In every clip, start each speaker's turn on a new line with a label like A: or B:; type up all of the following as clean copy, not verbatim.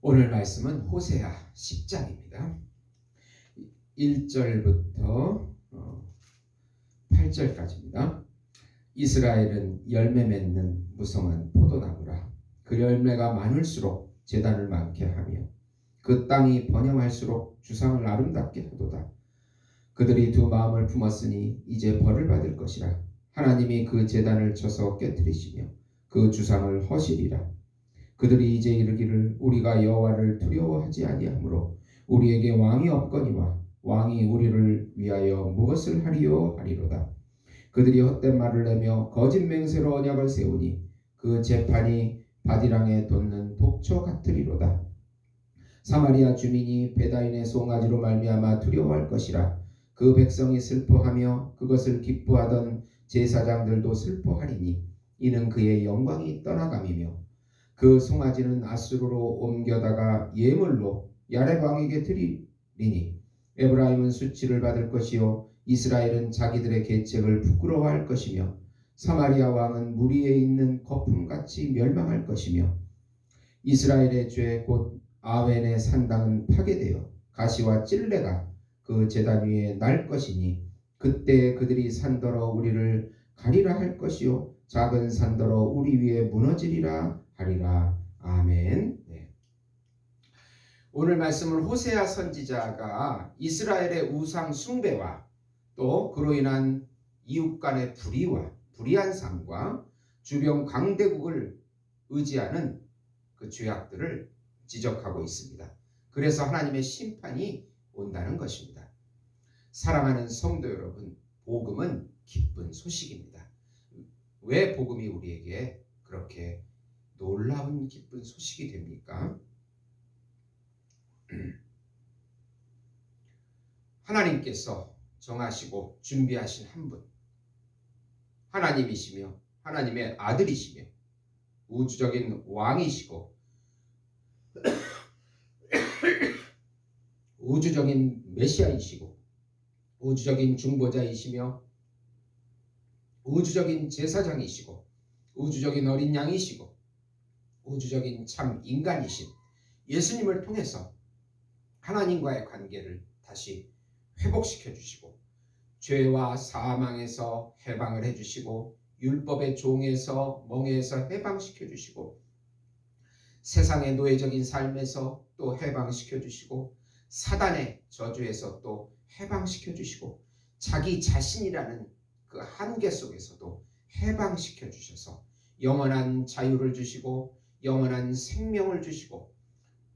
A: 오늘 말씀은 호세아 10장입니다. 1절부터 8절까지입니다. 이스라엘은 열매 맺는 무성한 포도나무라. 그 열매가 많을수록 제단을 많게 하며 그 땅이 번영할수록 주상을 아름답게 하도다. 그들이 두 마음을 품었으니 이제 벌을 받을 것이라. 하나님이 그 제단을 쳐서 깨뜨리시며 그 주상을 허시리라. 그들이 이제 이르기를 우리가 여호와를 두려워하지 아니하므로 우리에게 왕이 없거니와 왕이 우리를 위하여 무엇을 하리요 하리로다. 그들이 헛된 말을 내며 거짓 맹세로 언약을 세우니 그 재판이 바디랑에 돋는 독초 같으리로다. 사마리아 주민이 베다인의 송아지로 말미암아 두려워할 것이라. 그 백성이 슬퍼하며 그것을 기뻐하던 제사장들도 슬퍼하리니 이는 그의 영광이 떠나감이며 그 송아지는 아수르로 옮겨다가 예물로 야렙 왕에게 드리리니 에브라임은 수치를 받을 것이요 이스라엘은 자기들의 계책을 부끄러워할 것이며 사마리아 왕은 물 위에 있는 거품같이 멸망할 것이며 이스라엘의 죄 곧 아웬의 산당은 파괴되어 가시와 찔레가 그 제단 위에 날 것이니 그때 그들이 산더러 우리를 가리라 할 것이요 작은 산더러 우리 위에 무너지리라 하리라. 아멘. 네. 오늘 말씀은 호세아 선지자가 이스라엘의 우상 숭배와 또 그로 인한 이웃 간의 불의한 삶과 주변 강대국을 의지하는 그 죄악들을 지적하고 있습니다. 그래서 하나님의 심판이 온다는 것입니다. 사랑하는 성도 여러분, 복음은 기쁜 소식입니다. 왜 복음이 우리에게 그렇게 놀라운 기쁜 소식이 됩니까? 하나님께서 정하시고 준비하신 한 분, 하나님이시며 하나님의 아들이시며 우주적인 왕이시고 우주적인 메시아이시고 우주적인 중보자이시며 우주적인 제사장이시고 우주적인 어린 양이시고 우주적인 참 인간이신 예수님을 통해서 하나님과의 관계를 다시 회복시켜 주시고 죄와 사망에서 해방을 해주시고 율법의 종에서 멍에서 해방시켜 주시고 세상의 노예적인 삶에서 또 해방시켜 주시고 사단의 저주에서 또 해방시켜 주시고 자기 자신이라는 그 한계 속에서도 해방시켜 주셔서 영원한 자유를 주시고 영원한 생명을 주시고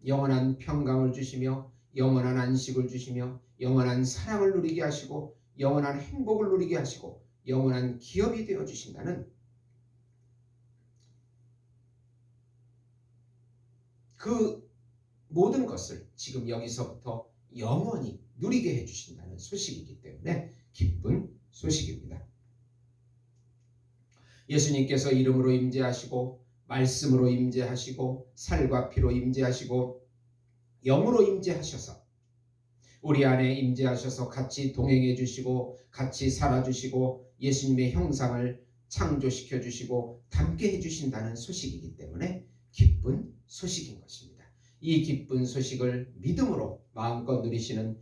A: 영원한 평강을 주시며 영원한 안식을 주시며 영원한 사랑을 누리게 하시고 영원한 행복을 누리게 하시고 영원한 기업이 되어 주신다는 그 모든 것을 지금 여기서부터 영원히 누리게 해주신다는 소식이기 때문에 기쁜 소식입니다. 예수님께서 이름으로 임재하시고 말씀으로 임재하시고 살과 피로 임재하시고 영으로 임재하셔서 우리 안에 임재하셔서 같이 동행해 주시고 같이 살아주시고 예수님의 형상을 창조시켜 주시고 닮게 해주신다는 소식이기 때문에 기쁜 소식인 것입니다. 이 기쁜 소식을 믿음으로 마음껏 누리시는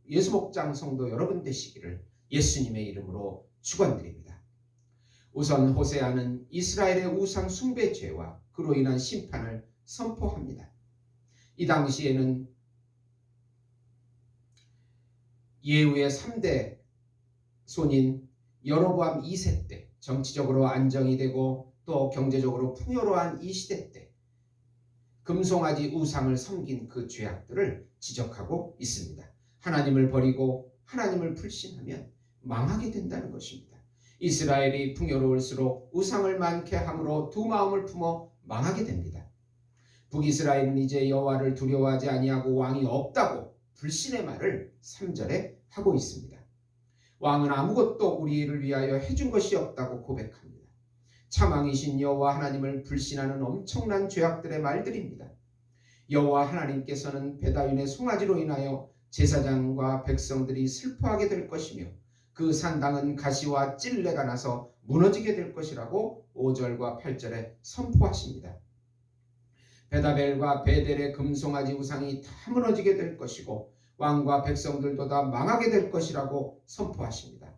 A: 예수목장 성도 여러분 되시기를 예수님의 이름으로 축원드립니다. 우선 호세아는 이스라엘의 우상 숭배 죄와 그로 인한 심판을 선포합니다. 이 당시에는 예후의 3대 손인 여로보암 2세 때 정치적으로 안정이 되고 또 경제적으로 풍요로운 이 시대 때 금송아지 우상을 섬긴 그 죄악들을 지적하고 있습니다. 하나님을 버리고 하나님을 불신하면 망하게 된다는 것입니다. 이스라엘이 풍요로울수록 우상을 많게 함으로 두 마음을 품어 망하게 됩니다. 북이스라엘은 이제 여호와를 두려워하지 아니하고 왕이 없다고 불신의 말을 3절에 하고 있습니다. 왕은 아무것도 우리를 위하여 해준 것이 없다고 고백합니다. 참왕이신 여호와 하나님을 불신하는 엄청난 죄악들의 말들입니다. 여호와 하나님께서는 베다윈의 송아지로 인하여 제사장과 백성들이 슬퍼하게 될 것이며 그 산당은 가시와 찔레가 나서 무너지게 될 것이라고 5절과 8절에 선포하십니다. 베다벨과 베델의 금송아지 우상이 다 무너지게 될 것이고 왕과 백성들도 다 망하게 될 것이라고 선포하십니다.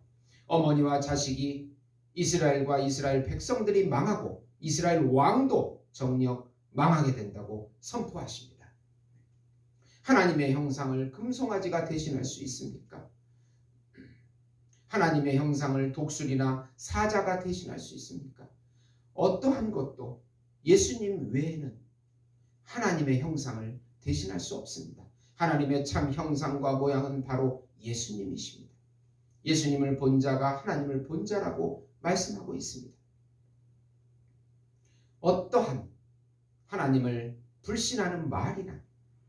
A: 어머니와 자식이 이스라엘과 이스라엘 백성들이 망하고 이스라엘 왕도 정녕 망하게 된다고 선포하십니다. 하나님의 형상을 금송아지가 대신할 수 있습니까? 하나님의 형상을 독수리나 사자가 대신할 수 있습니까? 어떠한 것도 예수님 외에는 하나님의 형상을 대신할 수 없습니다. 하나님의 참 형상과 모양은 바로 예수님이십니다. 예수님을 본 자가 하나님을 본 자라고 말씀하고 있습니다. 어떠한 하나님을 불신하는 말이나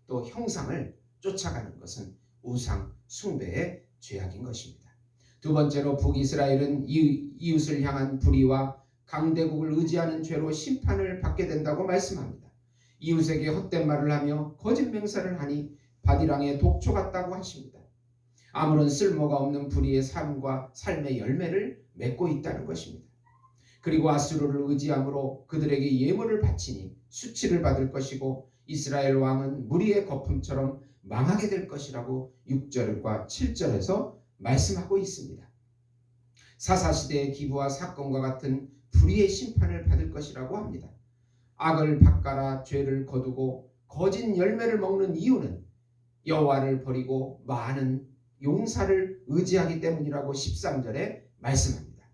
A: 또 형상을 쫓아가는 것은 우상 숭배의 죄악인 것입니다. 두 번째로 북이스라엘은 이웃을 향한 불의와 강대국을 의지하는 죄로 심판을 받게 된다고 말씀합니다. 이웃에게 헛된 말을 하며 거짓 맹세를 하니 바디랑의 독초 같다고 하십니다. 아무런 쓸모가 없는 불의의 삶과 삶의 열매를 맺고 있다는 것입니다. 그리고 아수르를 의지함으로 그들에게 예물을 바치니 수치를 받을 것이고 이스라엘 왕은 무리의 거품처럼 망하게 될 것이라고 6절과 7절에서 말씀하고 있습니다. 사사시대의 기부와 사건과 같은 불의의 심판을 받을 것이라고 합니다. 악을 밭갈아 죄를 거두고 거짓 열매를 먹는 이유는 여호와를 버리고 많은 용사를 의지하기 때문이라고 13절에 말씀합니다.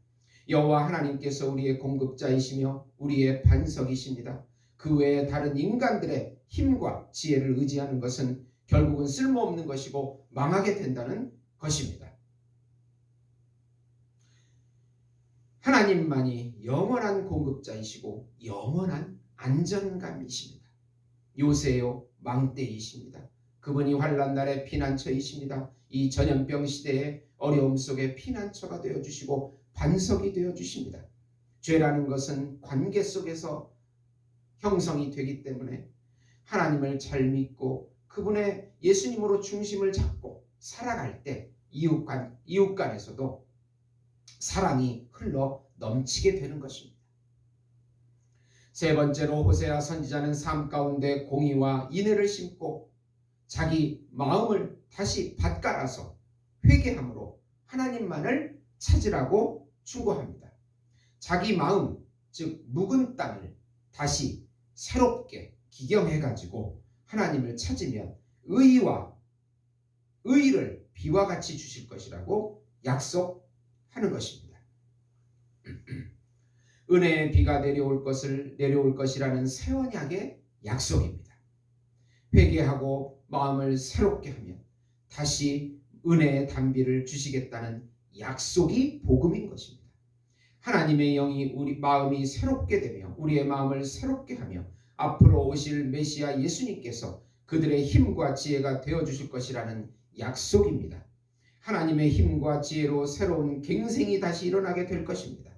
A: 여호와 하나님께서 우리의 공급자이시며 우리의 반석이십니다. 그 외에 다른 인간들의 힘과 지혜를 의지하는 것은 결국은 쓸모없는 것이고 망하게 된다는 것입니다. 하나님만이 영원한 공급자이시고 영원한 안전감이십니다. 요새요 망대이십니다. 그분이 환난 날의 피난처이십니다. 이 전염병 시대의 어려움 속에 피난처가 되어주시고 반석이 되어주십니다. 죄라는 것은 관계 속에서 형성이 되기 때문에 하나님을 잘 믿고 그분의 예수님으로 중심을 잡고 살아갈 때 이웃 간에서도 사랑이 흘러 넘치게 되는 것입니다. 세 번째로 호세아 선지자는 삶 가운데 공의와 인애를 심고 자기 마음을 다시 밭갈아서 회개함으로 하나님만을 찾으라고 충고합니다. 자기 마음, 즉 묵은 땅을 다시 새롭게 기경해가지고 하나님을 찾으면 의를 비와 같이 주실 것이라고 약속하는 것입니다. 은혜의 비가 내려올 것이라는 새 언약의 약속입니다. 회개하고 마음을 새롭게 하면 다시 은혜의 단비를 주시겠다는 약속이 복음인 것입니다. 하나님의 영이 우리 마음이 새롭게 되며 우리의 마음을 새롭게 하며 앞으로 오실 메시아 예수님께서 그들의 힘과 지혜가 되어주실 것이라는 약속입니다. 하나님의 힘과 지혜로 새로운 갱생이 다시 일어나게 될 것입니다.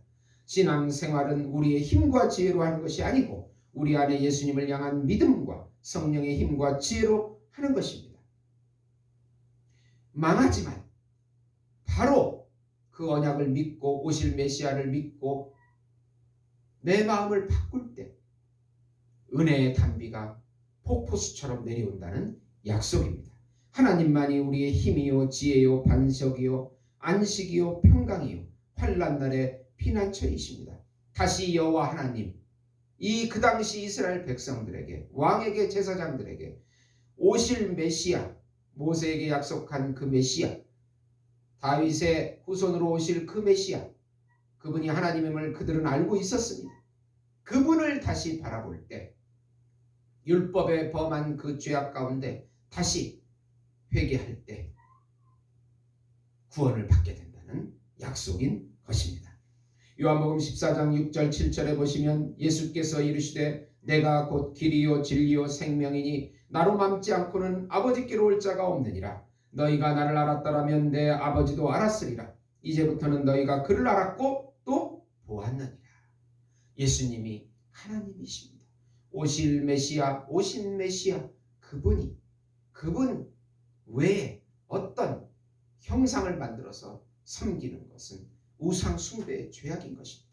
A: 신앙생활은 우리의 힘과 지혜로 하는 것이 아니고 우리 안에 예수님을 향한 믿음과 성령의 힘과 지혜로 하는 것입니다. 망하지만 바로 그 언약을 믿고 오실 메시아를 믿고 내 마음을 바꿀 때 은혜의 단비가 폭포수처럼 내려온다는 약속입니다. 하나님만이 우리의 힘이요 지혜요 반석이요 안식이요 평강이요 환난 날의 피난처이십니다. 다시 여호와 하나님 그 당시 이스라엘 백성들에게 왕에게 제사장들에게 오실 메시아 모세에게 약속한 그 메시아 다윗의 후손으로 오실 그 메시아 그분이 하나님임을 그들은 알고 있었습니다. 그분을 다시 바라볼 때 율법에 범한 그 죄악 가운데 다시 회개할 때 구원을 받게 된다는 약속인 것입니다. 요한복음 14장 6절 7절에 보시면 예수께서 이르시되 내가 곧 길이요 진리요 생명이니 나로 맘지 않고는 아버지께로 올 자가 없느니라. 너희가 나를 알았더라면 내 아버지도 알았으리라. 이제부터는 너희가 그를 알았고 또 보았느니라. 예수님이 하나님이십니다. 오신 메시아 그분 외에 어떤 형상을 만들어서 섬기는 것은 우상 숭배의 죄악인 것입니다.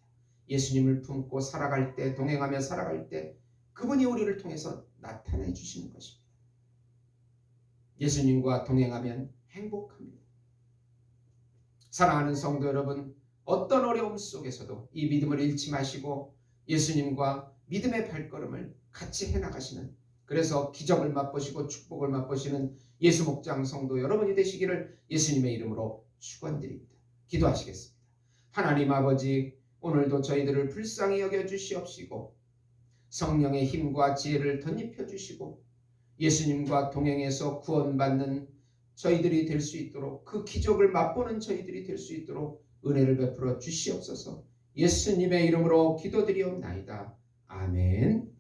A: 예수님을 품고 살아갈 때 동행하며 살아갈 때 그분이 우리를 통해서 나타내 주시는 것입니다. 예수님과 동행하면 행복합니다. 사랑하는 성도 여러분, 어떤 어려움 속에서도 이 믿음을 잃지 마시고 예수님과 믿음의 발걸음을 같이 해나가시는, 그래서 기적을 맛보시고 축복을 맛보시는 예수 목장 성도 여러분이 되시기를 예수님의 이름으로 축원드립니다. 기도하시겠습니다. 하나님 아버지, 오늘도 저희들을 불쌍히 여겨주시옵시고 성령의 힘과 지혜를 덧입혀 주시고 예수님과 동행해서 구원받는 저희들이 될 수 있도록, 그 기적을 맛보는 저희들이 될 수 있도록 은혜를 베풀어 주시옵소서. 예수님의 이름으로 기도드리옵나이다. 아멘.